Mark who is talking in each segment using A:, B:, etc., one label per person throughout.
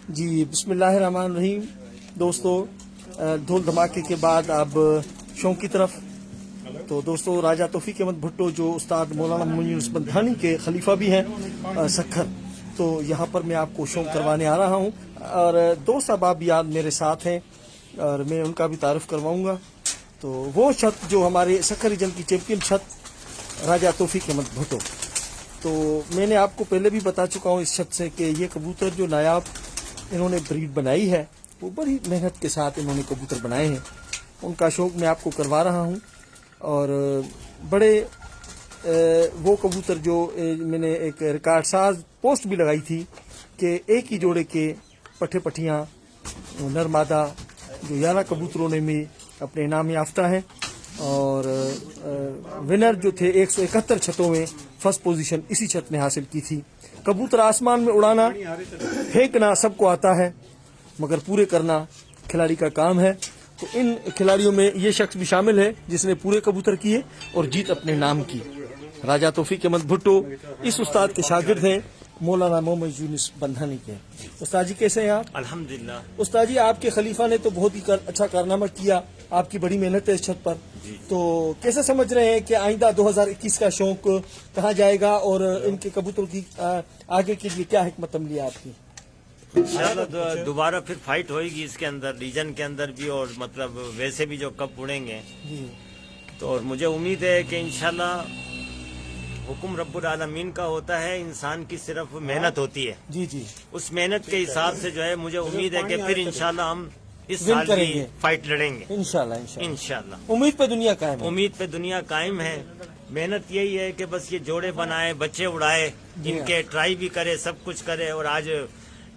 A: جی بسم اللہ الرحمن الرحیم دوستو، دھول دھماکے کے بعد اب شوق کی طرف. تو دوستو، راجہ توفیق احمد بھٹو جو استاد مولانا محمد یونس بندھانی کے خلیفہ بھی ہیں سکھر، تو یہاں پر میں آپ کو شوق کروانے آ رہا ہوں اور دوست احباب بھی آج میرے ساتھ ہیں اور میں ان کا بھی تعارف کرواؤں گا. تو وہ چھت جو ہمارے سکھر ریجن کی چیمپئن چھت راجہ توفیق احمد بھٹو، تو میں نے آپ کو پہلے بھی بتا چکا ہوں اس چھت سے کہ یہ کبوتر جو نایاب انہوں نے بریڈ بنائی ہے وہ بڑی محنت کے ساتھ انہوں نے کبوتر بنائے ہیں. ان کا شوق میں آپ کو کروا رہا ہوں اور بڑے وہ کبوتر جو میں نے ایک ریکارڈ ساز پوسٹ بھی لگائی تھی کہ ایک ہی جوڑے کے پٹھے پٹھیاں نرمادہ جو 11 کبوتروں نے میں اپنے انعام یافتہ ہیں اور ونر جو تھے 171 چھتوں میں فرسٹ پوزیشن اسی چھت نے حاصل کی تھی. کبوتر آسمان میں اڑانا پھینکنا سب کو آتا ہے مگر پورے کرنا کھلاڑی کا کام ہے. تو ان کھلاڑیوں میں یہ شخص بھی شامل ہے جس نے پورے کبوتر کیے اور جیت اپنے نام کی. راجہ توفیق احمد بھٹو اس استاد کے شاگرد ہیں مولانا محمد یونس بندھانی کے. استاد جی کیسے ہیں آپ؟
B: الحمدللہ.
A: استاد جی آپ کے خلیفہ نے تو بہت ہی اچھا کارنامہ کیا، آپ کی بڑی محنت ہے اس چھت پر. تو کیسے سمجھ رہے ہیں کہ آئندہ 2021 کا شوق کہاں جائے گا اور ان کے کبوتروں کی آگے کے لیے کیا حکمت عملی ہے آپ کی؟
B: انشاءاللہ دوبارہ پھر فائٹ ہوئے گی اس کے اندر، ریجن کے اندر بھی اور مطلب ویسے بھی جو کپ اڑیں گے. تو اور مجھے امید ہے کہ انشاءاللہ حکم رب العالمین کا ہوتا ہے، انسان کی صرف محنت ہوتی ہے.
A: جی جی،
B: اس محنت کے حساب سے جو ہے مجھے امید ہے کہ پھر انشاءاللہ ہم اس سال بھی فائٹ لڑیں گے
A: انشاءاللہ.
B: انشاءاللہ
A: امید پہ دنیا قائم ہے.
B: امید پہ دنیا قائم ہے. محنت یہی ہے کہ بس یہ جوڑے بنائے، بچے اڑائے، ان کے ٹرائی بھی کرے، سب کچھ کرے اور آج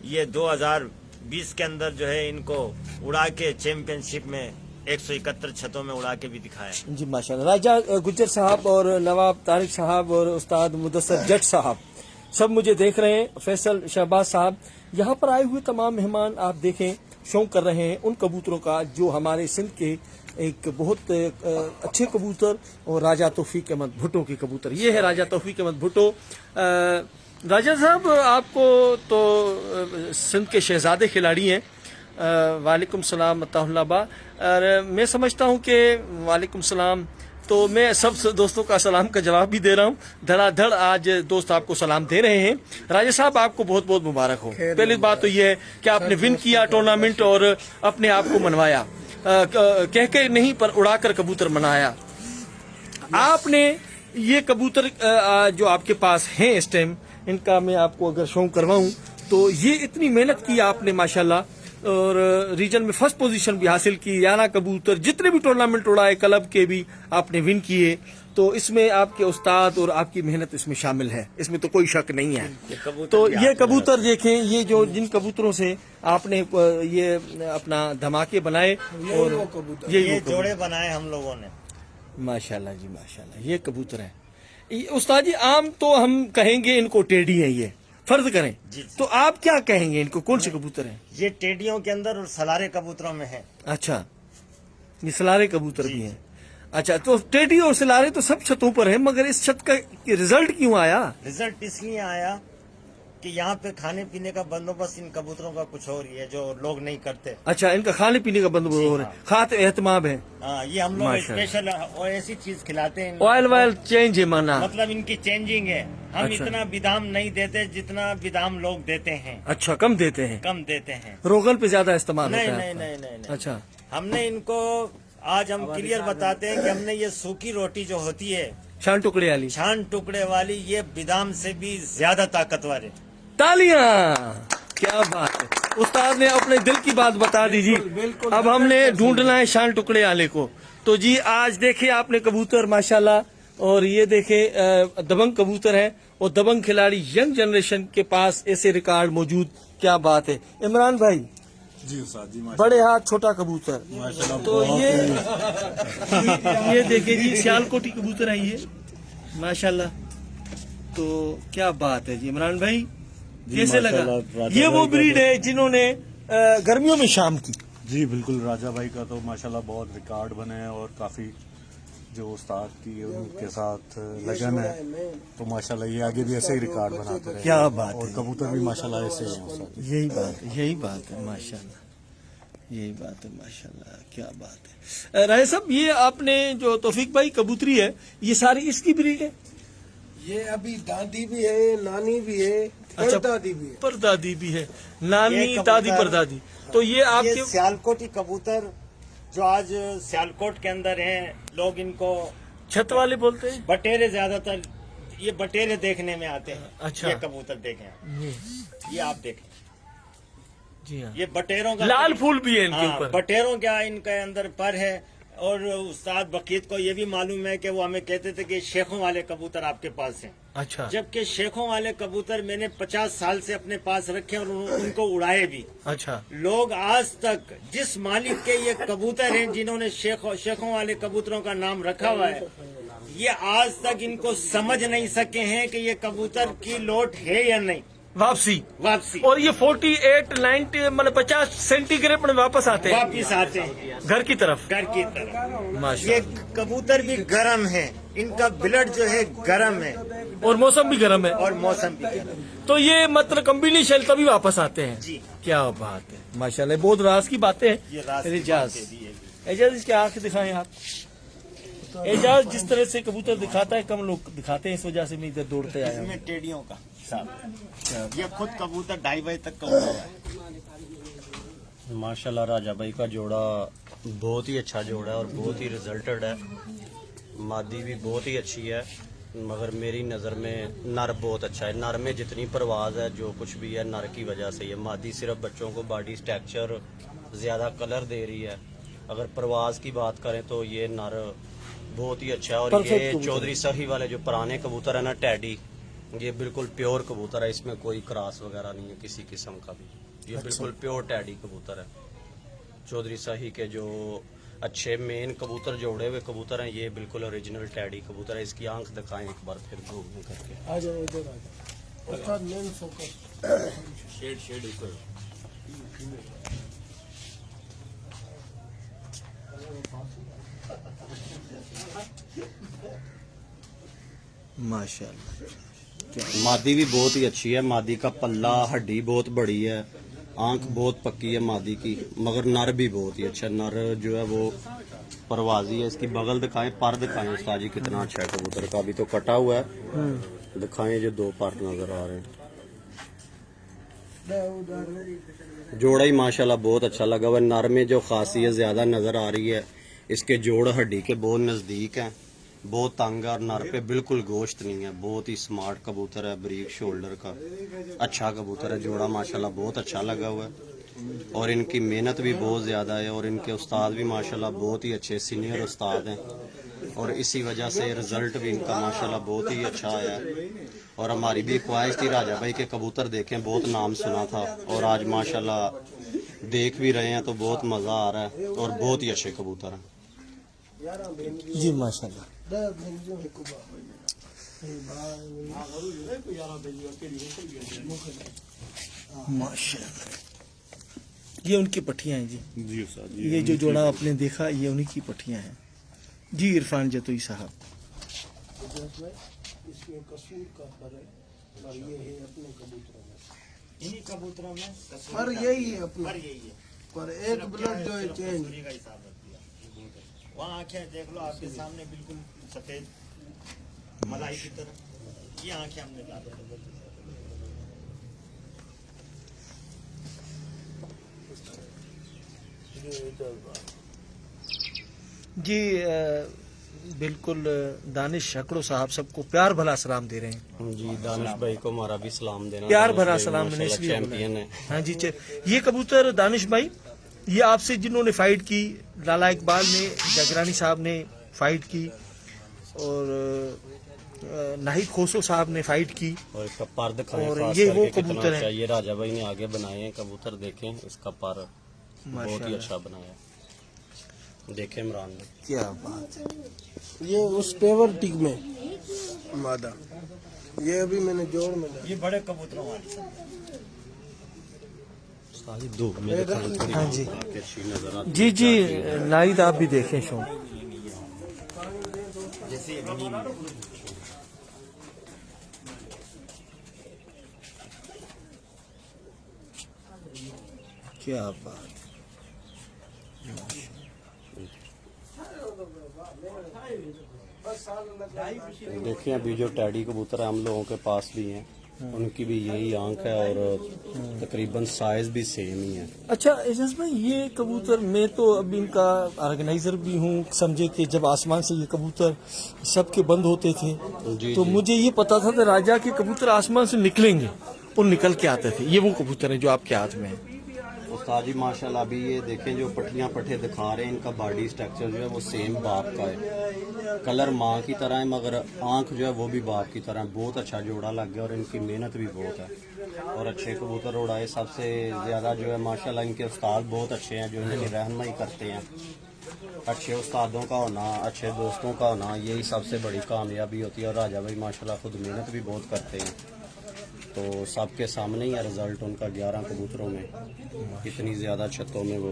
B: یہ 2020 کے اندر جو ہے ان کو اڑا کے چیمپئن شپ میں 171 چھتوں میں اڑا کے بھی دکھایا.
A: جی ماشاءاللہ. راجہ گجر صاحب اور نواب طارق صاحب اور استاد مدثر جٹ صاحب سب مجھے دیکھ رہے ہیں، فیصل شہباز صاحب، یہاں پر آئے ہوئے تمام مہمان آپ دیکھیں شوق کر رہے ہیں ان کبوتروں کا جو ہمارے سندھ کے ایک بہت اچھے کبوتر اور راجہ توفیق احمد بھٹو کے کبوتر. یہ ہے راجہ توفیق احمد بھٹو. راجہ صاحب آپ کو تو سندھ کے شہزادے کھلاڑی ہیں. وعلیکم السلام مطاع اللہ با. اور میں سمجھتا ہوں کہ وعلیکم السلام. تو میں سب دوستوں کا سلام کا جواب بھی دے رہا ہوں. دھڑا دھڑ آج دوست آپ کو سلام دے رہے ہیں. راجہ صاحب آپ کو بہت بہت مبارک ہو. پہلی بات تو یہ ہے کہ آپ نے ون کیا ٹورنامنٹ اور اپنے آپ کو منوایا، کہہ کے نہیں پر اڑا کر کبوتر منایا. آپ نے یہ کبوتر جو آپ کے پاس ہیں اس ٹائم، ان کا میں آپ کو اگر شوق کرواؤں تو یہ اتنی محنت کی آپ نے ماشاءاللہ اور ریجن میں فرسٹ پوزیشن بھی حاصل کی. 11 کبوتر جتنے بھی ٹورنامنٹ اڑائے کلب کے بھی آپ نے ون کیے. تو اس میں آپ کے استاد اور آپ کی محنت اس میں شامل ہے، اس میں تو کوئی شک نہیں ہے. تو یہ کبوتر دیکھیں، یہ جو جن کبوتروں سے آپ نے یہ اپنا دھماکے بنائے اور
B: یہ جوڑے بنائے ہم لوگوں نے.
A: ماشاءاللہ جی ماشاءاللہ. یہ کبوتر ہیں استاد جی. عام تو ہم کہیں گے ان کو ٹیڈی ہیں، یہ فرض کریں تو آپ کیا کہیں گے ان کو، کون سے کبوتر ہیں؟
B: یہ ٹیڈیوں کے اندر اور سلارے کبوتروں میں ہے.
A: اچھا، یہ سلارے کبوتر بھی ہیں. اچھا، تو ٹیڈی اور سلارے تو سب چھتوں پر ہیں مگر اس چھت کا رزلٹ کیوں آیا؟
B: رزلٹ اس لیے آیا کہ یہاں پہ کھانے پینے کا بندوبست ان کبوتروں کا کچھ اور ہی ہے جو لوگ نہیں کرتے.
A: اچھا، ان کا کھانے پینے کا بندوبست ہو رہا ہے، خاط اہتمام ہے.
B: یہ ہم لوگ اسپیشل اور ایسی چیز کھلاتے ہیں،
A: آئل وائل چینج ہے مانا،
B: مطلب ان کی چینجنگ ہے. ہم اتنا بادام نہیں دیتے جتنا بادام لوگ دیتے ہیں.
A: اچھا، کم دیتے ہیں،
B: کم دیتے ہیں.
A: روغن پہ زیادہ استعمال ہوتا ہے؟
B: نہیں.
A: اچھا،
B: ہم نے ان کو آج ہم کلیئر بتاتے ہیں کہ ہم نے یہ سوکھی روٹی جو ہوتی ہے
A: چھان ٹکڑے والی،
B: چھان ٹکڑے والی، یہ بادام سے بھی زیادہ طاقتور ہے.
A: تالیاں! کیا بات ہے، استاد نے اپنے دل کی بات بتا دی جی. اب ہم نے ڈھونڈنا ہے شان ٹکڑے والے کو. تو جی آج دیکھیں آپ نے کبوتر ماشاءاللہ، اور یہ دیکھیں دبنگ کبوتر ہے اور دبنگ کھلاڑی ینگ جنریشن کے پاس ایسے ریکارڈ موجود. کیا بات ہے. عمران بھائی
C: جی استاد جی،
A: بڑے ہاتھ چھوٹا کبوتر. تو یہ دیکھیں جی سیال کوٹی کبوتر ہے یہ ماشاءاللہ. تو کیا بات ہے جی عمران بھائی، کیسے لگا؟ یہ وہ بریڈ ہے جنہوں نے گرمیوں میں شام کی.
C: جی بالکل. راجہ بھائی کا تو ماشاءاللہ بہت ریکارڈ بنے ہیں اور کافی जो उस्ताद की उनके साथ लगन है, तो माशाल्लाह ये आगे भी ऐसे ही रिकॉर्ड बनाते रहे।
A: क्या बात
C: और
A: है।
C: कबूतर भी माशाल्लाह ऐसे ही हैं उस्ताद।
A: यही बात है माशाल्लाह, यही बात है माशाल्लाह, क्या बात है। राय साहब, ये आपने जो तौफीक भाई कबूतरी है, ये सारी इसकी ब्रीड है?
D: ये अभी दादी भी है, नानी भी है,
A: अच्छा,
D: परदादी भी है।
A: परदादी भी है, नानी
B: ये कबूतर-
A: दादी परदादी। तो ये
B: ये
A: आपके
B: सियालकोटी कबूतर जो आज सियालकोट के अंदर हैं, लोग इनको
A: छत वाले बोलते हैं?
B: बटेरे ज्यादातर, ये बटेरे देखने में आते हैं।
A: अच्छा।
B: ये कबूतर देखें, ये आप देखें,
A: जी हाँ,
B: ये बटेरों का
A: लाल फूल भी है इनके
B: हाँ,
A: ऊपर।
B: बटेरों का इनके अंदर पर है। और उस्ताद बकीत को ये भी मालूम है कि वो हमें कहते थे कि शेखों वाले कबूतर आपके पास हैं,
A: अच्छा
B: जबकि शेखों वाले कबूतर मैंने 50 साल से अपने पास रखे और उनको उड़ाए भी।
A: अच्छा,
B: लोग आज तक जिस मालिक के ये कबूतर हैं, जिन्होंने शेखों वाले कबूतरों का नाम रखा हुआ है, ये आज तक इनको समझ नहीं सके हैं कि ये कबूतर की लौट है या नहीं, वापसी।
A: और ये 48 90 मतलब 50 सेंटीग्रेड में वापस आते हैं
B: वापिस आते हैं
A: घर की तरफ।
B: घर की तरफ। ये
A: माशाल्लाह,
B: कबूतर भी गर्म है, इनका ब्लड जो है गर्म है
A: और मौसम भी गर्म है,
B: और मौसम भी गर्म है।
A: तो ये मतलब कम्बिनेशन तभी वापस आते हैं।
B: जी।
A: क्या बात है माशाल्लाह, बहुत राज की बातें हैं।
B: ये रात की
A: एजाज,
B: बातें भी है।
A: एजाज इसकी आंख दिखाएं आप। एजाज जिस तरह से कबूतर दिखाता है, कम लोग दिखाते हैं, इस वजह से मैं इधर दौड़ते आया हूं।
B: इसमें टेडियों का हिसाब। ये खुद कबूतर 2:30 बजे तक कबूतर है।
C: माशाल्लाह राजा भाई का जोड़ा बहुत ही अच्छा जोड़ा है और बहुत ही रिजल्टेड है। मादी भी बहुत ही अच्छी है, मगर मेरी नज़र में नर बहुत अच्छा है। नर में जितनी परवाज़ है, जो कुछ भी है, नर की वजह से। ये मादी सिर्फ बच्चों को बॉडी स्ट्रक्चर ज़्यादा कलर दे रही है। अगर परवाज़ की बात करें तो ये नर बहुत ही अच्छा है। और
A: Perfect
C: ये
A: कबूतर।
C: चौधरी सही वाले जो पुराने कबूतर है ना, टैडी, ये बिल्कुल प्योर कबूतर है। इसमें कोई क्रॉस वगैरह नहीं है किसी किस्म का भी। ये बिल्कुल प्योर टैडी कबूतर है। चौधरी शाही के जो अच्छे मेन कबूतर जोड़े हुए कबूतर हैं, ये बिल्कुल ओरिजिनल टैडी कबूतर है। इसकी आंख दिखाएं एक बार फिर घूम करके।
D: आ जाओ इधर, आ जाओ उस्ताद, मेन फोकस।
A: माशाल्लाह,
C: मादी भी बहुत ही अच्छी है। मादी का पल्ला, हड्डी बहुत बड़ी है, आंख बहुत पक्की है मादी की, मगर नर भी बहुत ही अच्छा। नर जो है वो परवाजी है। इसकी बगल दिखाएं, पर दिखाएं उस्ताद जी, कितना अच्छा है कबूतर का। अभी तो कटा हुआ है, दिखाएं जो 2 पर नजर आ रहे हैं। जोड़ा ही माशाल्लाह बहुत अच्छा लगा हुआ है। नर में जो खासियत ज्यादा नजर आ रही है, इसके जोड़ हड्डी के बहुत नजदीक हैं, बहुत तंग है। और नर पे बिल्कुल गोश्त नहीं है। बहुत ही स्मार्ट कबूतर है, ब्रीक शोल्डर का अच्छा कबूतर है। जोड़ा माशाल्लाह बहुत अच्छा लगा हुआ है और इनकी मेहनत भी बहुत ज़्यादा है। और इनके उस्ताद भी माशाल्लाह बहुत ही अच्छे सीनियर उस्ताद हैं और इसी वजह से रिजल्ट भी इनका माशाल्लाह बहुत ही अच्छा आया है। और हमारी भी ख्वाहिश थी राजा भाई के कबूतर देखें, बहुत नाम सुना था और आज माशाल्लाह देख भी रहे हैं तो बहुत मज़ा आ रहा है और बहुत ही अच्छे कबूतर हैं।
A: जी माशाल्लाह। माशाल्लाह, ये उनकी पट्टियां हैं जी।
C: जी उस्ताद
A: ये जो जोड़ा आपने देखा, ये उन्हीं की पट्टियां हैं जी। इरफान जतोई साहब,
D: इसमें कसूर का पर है, पर ये है अपने कबूतरों में।
B: इन्हीं कबूतरों में
D: पर यही है अपना,
B: पर यही है,
D: पर एक ब्लड जो है चेंज।
B: कसूरी का हिसाब रख दिया। वहाँ आंखें देख लो आपके सामने, बिल्कुल सफेद मलाई की तरह। ये आंखें हमने डाल
A: जी। बिल्कुल दानिश शकड़ो साहब सबको प्यार भला सलाम दे रहे हैं।
C: जी दानिश भाई को हमारा भी सलाम देना।
A: प्यार
C: दानिश
A: भरा
C: भाई
A: सलाम मैंने
C: माशाल्लाह
A: इसलिए
C: चैंपियन
A: बोला।
C: है।
A: हाँ जी, ये कबूतर दानिश भाई, ये आपसे जिन्होंने फाइट की, लाला इकबाल ने, जगरानी साहब ने फाइट की और नाहिद खोसो साहब ने फाइट की।
C: और इसका पर दिखाएं
A: और
C: खास
A: ये
C: करके
A: वो
C: कितना
A: कबूतर
C: अच्छा
A: है।
C: ये राजा भाई ने आगे बनाए हैं कबूतर, देखें इसका पर बहुत ही
A: माशाल्लाह।
C: अच्छा बनाया है। देखें इमरान भाई,
A: क्या बात है।
D: ये उस पेवर टिक में मादा, ये अभी मैंने जोड़ में डाला।
B: ये बड़े कबूतरों वाली
C: सारी दो मेरे ख्याल थोड़ी
A: हाँ जी।
C: आंखें अच्छी नजर आती
A: जी जी, नाहिद आप भी देखें शो।
B: से नीम है।
A: क्या बात।
C: देखिए अभी जो टैडी कबूतर हम लोगों के पास भी हैं, उनकी भी यही आंख है और तकरीबन साइज भी सेम ही है।
A: अच्छा एजाज भाई, ये कबूतर मैं तो अब इनका ऑर्गेनाइजर भी हूँ, समझे कि जब आसमान से ये कबूतर सबके बंद होते थे
C: जी,
A: तो
C: जी।
A: मुझे ये पता था कि राजा के कबूतर आसमान से निकलेंगे और निकल के आते थे। ये वो कबूतर हैं जो आपके हाथ में है।
C: उस्ताद जी माशाल्लाह अभी ये देखें जो पट्टियां पट्टे दिखा रहे हैं, इनका बॉडी स्ट्रक्चर जो है वो सेम बाप का है, कलर माँ की तरह है मगर आंख जो है वो भी बाप की तरह है। बहुत अच्छा जोड़ा लग गया और इनकी मेहनत भी बहुत है और अच्छे कबूतर उड़ाए। सबसे ज़्यादा जो है माशाल्लाह इनके उस्ताद बहुत अच्छे हैं जो इनकी रहनुमाई करते हैं। अच्छे उस्तादों का होना, अच्छे दोस्तों का होना, यही सबसे बड़ी कामयाबी होती है। और राजा भाई माशाल्लाह खुद मेहनत भी बहुत करते हैं, तो सबके सामने ही है रिजल्ट उनका। 11 कबूतरों में इतनी ज़्यादा छतों में वो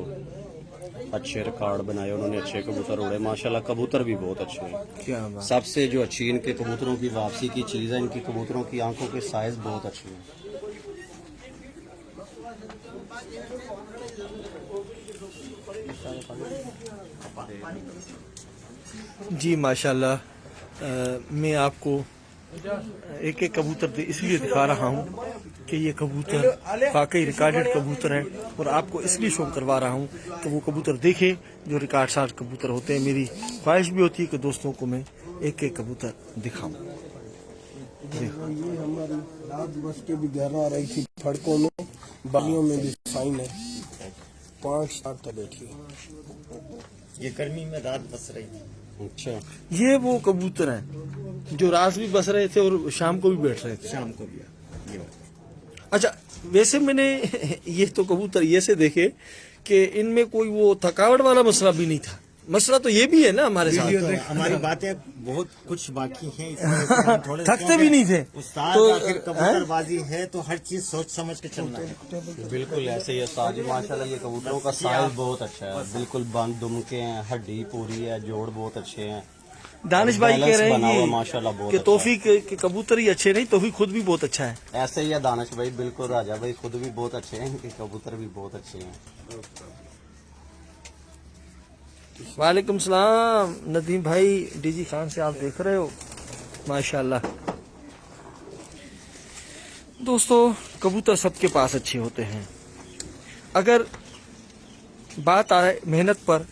C: अच्छे रिकॉर्ड बनाए उन्होंने, अच्छे कबूतर उड़े माशाल्लाह। कबूतर भी बहुत अच्छे हैं।
A: क्या बात।
C: सबसे जो अच्छी इनके कबूतरों की वापसी की चीज़ है, इनकी कबूतरों की आंखों के साइज बहुत अच्छे हैं।
A: जी माशाल्लाह, मैं आपको एक एक कबूतर इसलिए दिखा रहा हूँ कि ये कबूतर वाकई रिकॉर्डेड कबूतर है और आपको इसलिए शो करवा रहा हूँ कि वो कबूतर देखें जो रिकॉर्ड साज कबूतर होते हैं। मेरी ख्वाहिश भी होती है कि दोस्तों को मैं एक एक कबूतर दिखाऊं।
D: ये हमारी रात बस के भी घर आ रही थी, फड़कों में बालियों में भी साइन है, 5-7 तक बैठी।
B: ये गर्मी में रात बस रही है।
C: अच्छा,
A: ये वो कबूतर हैं जो रात भी बस रहे थे और शाम को भी बैठ रहे थे।
B: शाम को भी ये
A: अच्छा, वैसे मैंने ये तो कबूतर ये से देखे कि इनमें कोई वो थकावट वाला मसला भी नहीं था। मसला तो ये भी है ना हमारे साथ,
B: तो हमारी बातें बहुत कुछ बाकी हैं, इस वजह से हम थोड़े
A: थकते भी नहीं थे।
B: उस्ताद
A: तो
B: आखिर कबूतरबाजी है तो हर चीज सोच समझ के चलना है।
C: बिल्कुल ऐसे ही उस्ताद जी माशाल्लाह ये कबूतरों का साइज बहुत अच्छा है, बिल्कुल बंद दुम के हैं, हड्डी पूरी है, जोड़ बहुत अच्छे हैं।
A: दानिश भाई कह रहे
C: बना हुआ
A: हैं
C: माशाल्लाह बहुत
A: कि
C: अच्छा
A: तौफीक के कबूतर ही अच्छे नहीं, तौफीक खुद भी बहुत अच्छा है।
C: ऐसे ही है दानिश भाई, बिल्कुल राजा भाई खुद भी बहुत अच्छे हैं, इनके कबूतर भी बहुत अच्छे हैं।
A: वालेकुम सलाम नदीम भाई, डीजी खान से आप देख रहे हो माशाल्लाह। दोस्तों कबूतर सबके पास अच्छे होते हैं, अगर बात आए मेहनत पर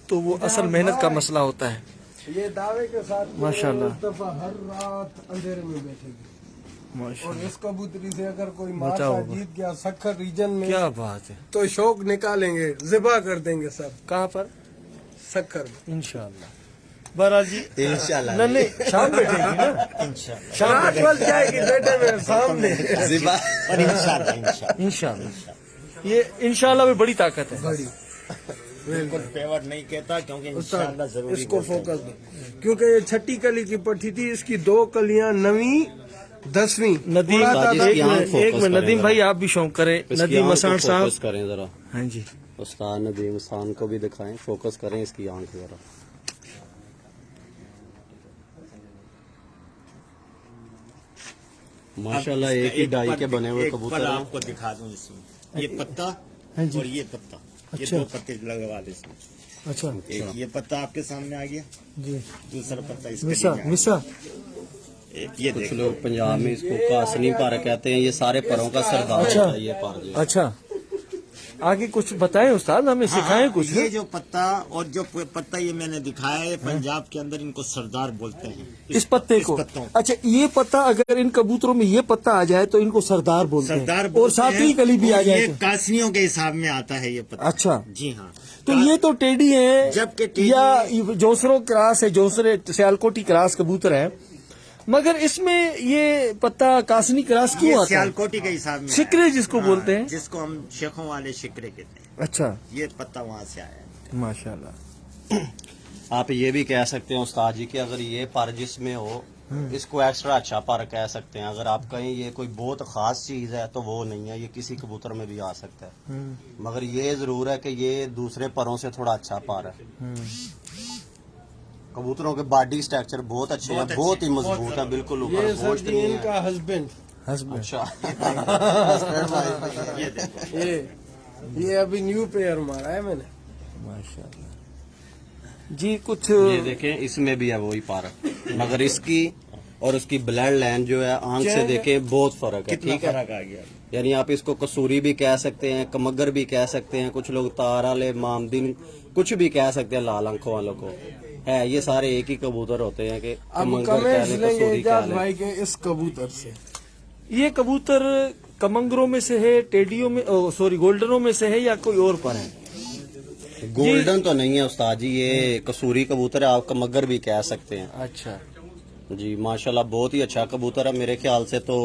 A: तो वो असल मेहनत का मसला होता है।
D: ये दावे के साथ
A: माशाल्लाह।
D: इस दफा हर रात अंधेरे में बैठेगी और
A: माशाल्लाह,
D: इस कबूतरी से अगर कोई
A: बचा
D: माशा
A: होगा।
D: जीत गया सखर रीजन में
A: क्या बात है।
D: तो शौक निकालेंगे, जिबा कर देंगे सब
A: कहाँ पर?
D: सखर में।
A: इंशाल्लाह। बहरहाल जी
C: इंशाल्लाह।
A: नहीं शाम बैठेगी ना,
D: रात वाल जाएगी बेटे मेरे सामने।
C: जिबा
B: और इंशाल्लाह
A: इंशाल्लाह। ये इंशाल्लाह में बड़ी ताकत है।
D: बड़ी
B: बिल्कुल फेवर नहीं कहता क्योंकि इंशाल्लाह जरूरी
D: इसको
B: बोलते हैं।
D: फोकस दो, क्योंकि ये 6ठी कली की पट्टी थी, इसकी 2 कलियां 9वीं 10वीं।
A: नदीम
C: उस्ताद जी, इसकी आंख
A: एक
C: फोकस
A: में
C: करें
A: नदीम
C: जरा।
A: भाई आप भी शौक करें।
C: इसकी
A: नदीम
C: आंख को
A: मसान साहब,
C: फोकस करें जरा,
A: हाँ जी।
C: उस्ताद नदीम खान को भी दिखाएं, फोकस करें इसकी आंख जरा। माशाल्लाह एक ही डाई के बने हुए
B: एक
C: कबूतर
B: पर
C: हैं।
B: आपको दिखा दूं इसमें, ये पत्ता
A: हाँ जी।
B: और ये पत्ता, ये
A: अच्छा।
B: 2 पत्ते लगवा दे इसमें।
A: अच्छा
B: एक ये पत्ता आपके सामने आ गया,
A: जी।
B: दूसरा पत्ता इसके
A: मिसा
B: नीचे आ गया।
A: मिसा
B: एक ये
C: कुछ
B: देखो,
C: लोग पंजाब में इसको कासनी पर कहते हैं, ये सारे परों का सरदार
A: अच्छा।
C: होता है ये पर जो।
A: अच्छा, आगे कुछ बताएं उस्ताद, हमें सिखाएं कुछ।
B: ये जो पत्ता और जो पत्ता ये मैंने दिखाया है, पंजाब के अंदर इनको सरदार बोलते हैं।
A: इस पत्ते को,
B: पत्तों
A: अच्छा ये पत्ता अगर इन कबूतरों में ये पत्ता आ जाए तो इनको सरदार बोलते
B: सरदार
A: हैं, और सातवीं कली भी आ
B: और
A: जाए
B: ये
A: तो।
B: कासनियों के हिसाब में आता है ये पत्ता।
A: अच्छा,
B: जी हाँ।
A: तो ये तो टेडी है,
B: जबकि टेडी
A: या जोसरो क्रास है, जोसरे सियालकोटी क्रास कबूतर है, मगर इसमें ये पत्ता कासनी क्रास क्यों
B: ये
A: आता है?
B: सियालकोटी के हिसाब में
A: शिकरे
B: आया।
A: जिसको
B: हाँ,
A: बोलते हैं।
B: जिसको हम शेखों वाले शिकरे कहते हैं,
A: अच्छा,
B: ये पत्ता वहाँ से आया है।
A: माशाल्लाह।
C: आप ये भी कह सकते हैं उस्ताद जी कि अगर ये पर जिसमें हो, इसको एक्स्ट्रा अच्छा पर कह सकते हैं। अगर आप कहें ये कोई बहुत खास चीज है तो वो नहीं है, ये किसी कबूतर में भी आ सकता है, मगर ये जरूर है कि ये दूसरे परों से थोड़ा अच्छा पर है। कबूतरों के बॉडी स्ट्रक्चर बहुत अच्छे हैं, बहुत ही मजबूत है, बिल्कुल ऊपर
D: ये सर
C: गोश्त
D: जी
C: नहीं है।
D: इनका हस्बैंड,
A: हस्बैंड।
C: अच्छा
D: ये अभी न्यू पेयर मारा है मैंने।
A: माशाल्लाह जी। कुछ
C: ये देखें, इसमें भी है वही पार्क, मगर इसकी और उसकी ब्लड लाइन जो है आंख से देखें बहुत फर्क है। ठीक है,
B: फर्क आ गया।
C: यानी आप इसको कसूरी भी कह सकते हैं, कमगर भी कह सकते हैं, कुछ लोग ताराले मामदीन कुछ भी कह सकते हैं लाल आंखों वालों को। है ये सारे एक ही कबूतर होते हैं कि
D: अब
C: कमंगर
D: कमेंट्स
C: कह लें,
D: लेंगे
C: कसूरी कह
D: एजाज
C: लें।
D: भाई के इस कबूतर से।
A: ये कबूतर कमंगरों में से है, टेडियों में, सॉरी गोल्डनों में से है या कोई और पर है?
C: गोल्डन तो नहीं है उस्ताद जी, ये कसूरी कबूतर है, आप कमगर भी कह सकते हैं।
A: अच्छा
C: जी माशाल्लाह बहुत ही अच्छा कबूतर है। मेरे ख्याल से तो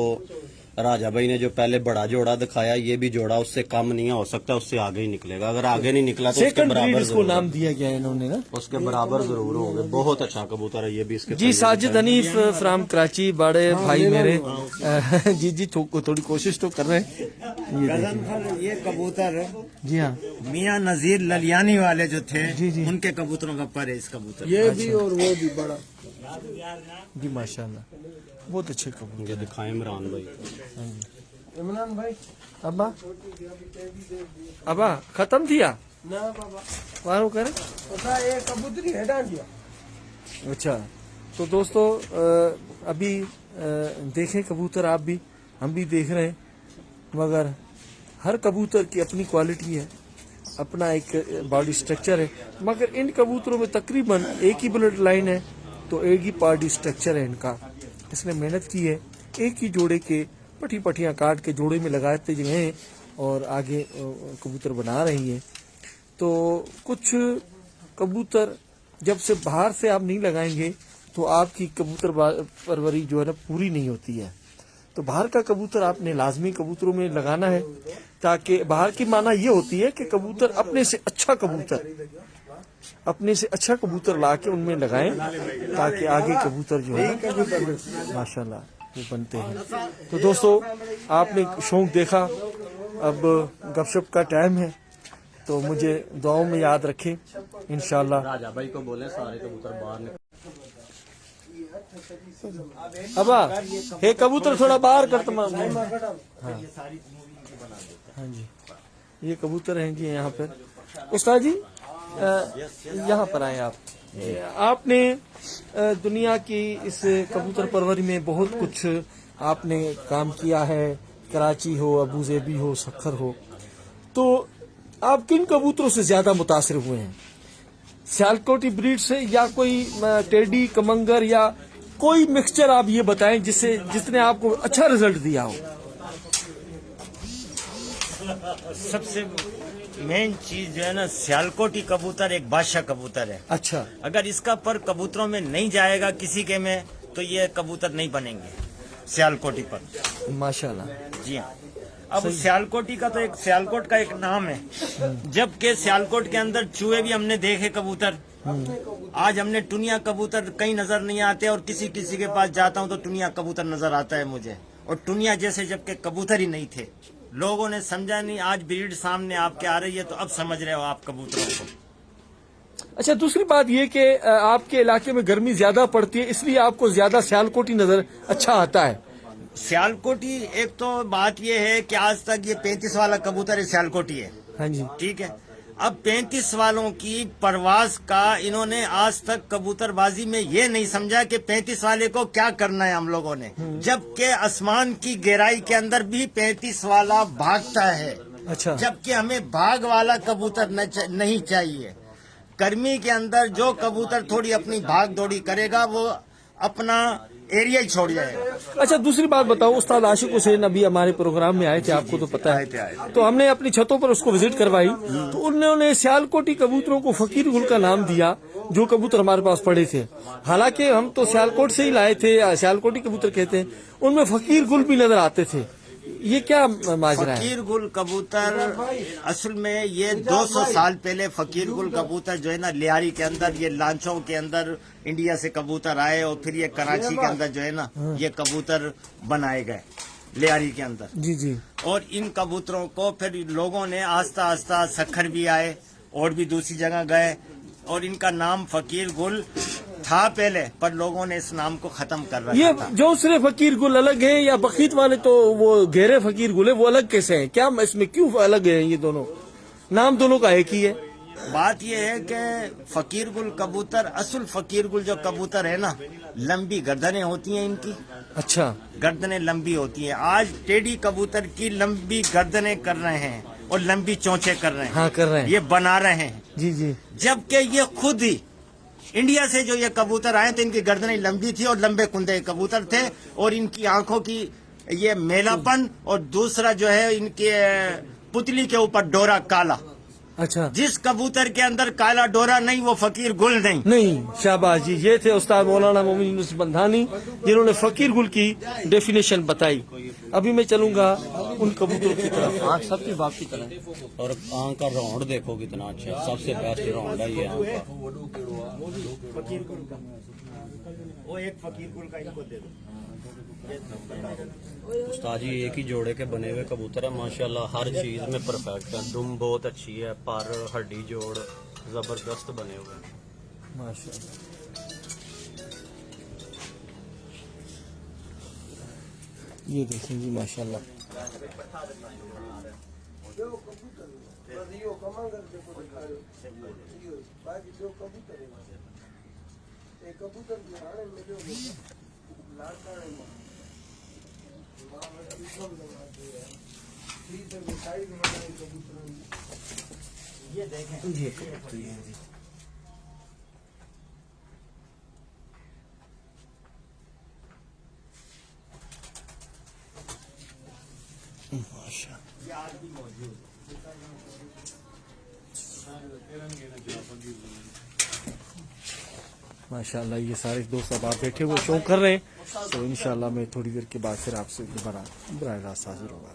C: राजा भाई ने जो पहले बड़ा जोड़ा दिखाया, ये भी जोड़ा उससे कम नहीं हो सकता, उससे आगे ही निकलेगा। अगर आगे नहीं निकला तो उसके
A: सेकंड ब्रीड
C: बराबर
A: इसको
C: जरूर
A: नाम दिया गया है इन्होंने ना।
C: उसके बराबर जरूर होंगे। बहुत अच्छा कबूतर है ये भी। इसके
A: जी साजिद हनीफ फ्राम कराची, बड़े भाई मेरे जी जी थोड़ी कोशिश तो कर रहे हैं। ये देखिए।
B: ये कबूतर
A: जी हाँ
B: मियां नजीर ललियानी वाले जो थे,
A: जी, जी।
B: उनके कबूतरों का पर है इस कबूतर।
D: ये भी और वो भी बड़ा।
A: जी माशाल्लाह बहुत अच्छे कबूतर।
C: ये दिखाएं इमरान भाई।
D: इमरान भाई
A: अब्बा अब्बा खत्म थिया
D: ना बाबा
A: वारो करे।
D: पता ये कबूतरी है डांडिया।
A: अच्छा तो दोस्तों अभी देखें कबूतर, आप भी हम भी देख रहे हैं, मगर हर कबूतर की अपनी क्वालिटी है, अपना एक बॉडी स्ट्रक्चर है। मगर इन कबूतरों में तकरीबन एक ही ब्लड लाइन है, तो एक ही बॉडी स्ट्रक्चर है इनका। इसने मेहनत की है, एक ही जोड़े के पट्टियाँ काट के जोड़े में लगाते हैं और आगे कबूतर बना रही है। तो कुछ कबूतर जब से बाहर से आप नहीं लगाएंगे तो आपकी कबूतर परवरी जो है ना पूरी नहीं होती है। तो बाहर का कबूतर आपने लाजमी कबूतरों में लगाना है, ताकि बाहर की माना ये होती है कि कबूतर अपने से अच्छा कबूतर ला के उनमें लगाएं, ताकि आगे कबूतर जो है माशाल्लाह वो बनते हैं। तो दोस्तों आपने शौक देखा, अब गपशप का टाइम है, तो मुझे दुआओं में याद रखें इंशाल्लाह।
C: राजा भाई को बोले सारे कबूतर बाहर निकल।
A: अबा हे कबूतर थोड़ा बाहर कर तुम। हाँ जी ये कबूतर हैं जी यहाँ पर। उस्ताद जी यहाँ पर आए आप। आपने दुनिया की इस कबूतर परवरी में बहुत कुछ आपने काम किया है, कराची हो, अबू ज़ेबी हो, सखर हो, तो आप किन कबूतरों से ज्यादा मुतासिर हुए हैं? सियालकोटी ब्रीड से या कोई टेडी, कमंगर या कोई मिक्सचर आप ये बताएं जिसने आपको अच्छा रिजल्ट दिया हो?
B: सबसे मेन चीज जो है ना, सियालकोटी कबूतर एक बादशाह कबूतर है।
A: अच्छा
B: अगर इसका पर कबूतरों में नहीं जाएगा किसी के में, तो ये कबूतर नहीं बनेंगे सियालकोटी पर।
A: माशाल्लाह
B: जी हाँ। अब सियालकोटी का तो एक सियालकोट का एक नाम है, जबकि सियालकोट के अंदर चूहे भी हमने देखे कबूतर। आज हमने टुनिया कबूतर कहीं नजर नहीं आते, और किसी किसी के पास जाता हूँ तो टुनिया कबूतर नजर आता है मुझे, और टुनिया जैसे जबकि कबूतर ही नहीं थे। लोगों ने समझा नहीं, आज ब्रीड सामने आपके आ रही है तो अब समझ रहे हो आप कबूतरों को।
A: अच्छा दूसरी बात ये कि आपके इलाके में गर्मी ज्यादा पड़ती है, इसलिए आपको ज्यादा सियालकोटी नजर अच्छा आता है।
B: सियालकोटी एक तो बात ये है कि आज तक ये 35 वाला कबूतर है, सियालकोटी है।
A: हाँ जी
B: ठीक है। अब 35 वालों की परवाज का इन्होंने आज तक कबूतरबाजी में ये नहीं समझा कि 35 वाले को क्या करना है हम लोगों ने, जबकि आसमान की गहराई के अंदर भी 35 वाला भागता है।
A: अच्छा
B: जबकि हमें भाग वाला कबूतर नहीं चाहिए। गर्मी के अंदर जो कबूतर थोड़ी अपनी भाग दौड़ी करेगा वो अपना एरिया ही छोड़ जाएगा।
A: अच्छा दूसरी बात बताओ, उस्ताद आशिक हुसैन अभी हमारे प्रोग्राम में आए थे, आपको तो पता है, तो हमने अपनी छतों पर उसको विजिट करवाई, तो उन्होंने सियालकोटी कबूतरों को फकीर गुल का नाम दिया, जो कबूतर हमारे पास पड़े थे। हालांकि हम तो सियालकोट से ही लाए थे, सियालकोटी कबूतर कहते हैं, उनमें फकीर गुल भी नजर आते थे। ये क्या माजरा है?
B: फकीर गुल कबूतर असल में ये 200 साल पहले फकीर गुल कबूतर जो है ना, लियारी के अंदर, ये लांचों के अंदर इंडिया से कबूतर आए, और फिर ये कराची के अंदर जो है ना ये कबूतर बनाए गए लियारी के अंदर।
A: जी जी।
B: और इन कबूतरों को फिर लोगों ने आस्ता आस्ता, सखर भी आए और भी दूसरी जगह गए, और इनका नाम फकीर गुल था पहले, पर लोगों ने इस नाम को खत्म कर
A: ये
B: रखा था।
A: जो सिर्फ फकीर गुल अलग है या बखीत वाले तो वो गहरे फकीर गुल है वो अलग कैसे हैं? क्या इसमें क्यों अलग है? ये दोनों नाम दोनों का एक ही है।
B: बात यह है कि फकीर गुल कबूतर, असल फकीर गुल जो कबूतर है ना, लंबी गर्दनें होती हैं इनकी,
A: अच्छा,
B: गर्दनें लंबी होती हैं। आज टेडी कबूतर की लंबी गर्दनें कर रहे हैं और लंबी चोंचे कर रहे हैं।
A: हाँ कर रहे हैं।
B: ये बना रहे हैं,
A: जी जी।
B: जबकि ये खुद ही इंडिया से जो ये कबूतर आए थे, इनकी गर्दनें लंबी थी और लंबे कुंदे कबूतर थे, और इनकी आंखों की ये मेलापन, और दूसरा जो है इनके पुतली के ऊपर डोरा काला।
A: अच्छा,
B: जिस कबूतर के अंदर काला डोरा नहीं वो फकीर गुल नहीं।
A: नहीं, शाबाश जी। ये थे उस्ताद मौलाना मोमिन यूनुस बंधानी जिन्होंने फकीर गुल की डेफिनेशन बताई। अभी मैं चलूंगा उन कबूतरों की तरफ, आँख सबकी बाप की तरह।
C: और आंख का राउंड देखो कितना अच्छा है, सबसे बेस्ट राउंड है ये आंख का।
B: वो एक फकीर गुल का इनको दे दो।
C: उस्ताद जी एक ही जोड़े के बने हुए कबूतर है माशाल्लाह, हर चीज में परफेक्ट है। दुम बहुत अच्छी है, पर हड्डी जोड़ जबरदस्त बने हुए हैं
A: माशाल्लाह। ये देखें जी माशाल्लाह।
B: ये देखें,
A: ये कबूतर ये हैं जी। माशाल्लाह।
B: ये आज भी मौजूद है।
A: माशाल्लाह ये सारे दोस्त अब आप बैठे हुए शो कर रहे हैं, तो इंशाल्लाह मैं थोड़ी देर के बाद फिर आपसे दोबारा बराह रास्त हाजिर होगा।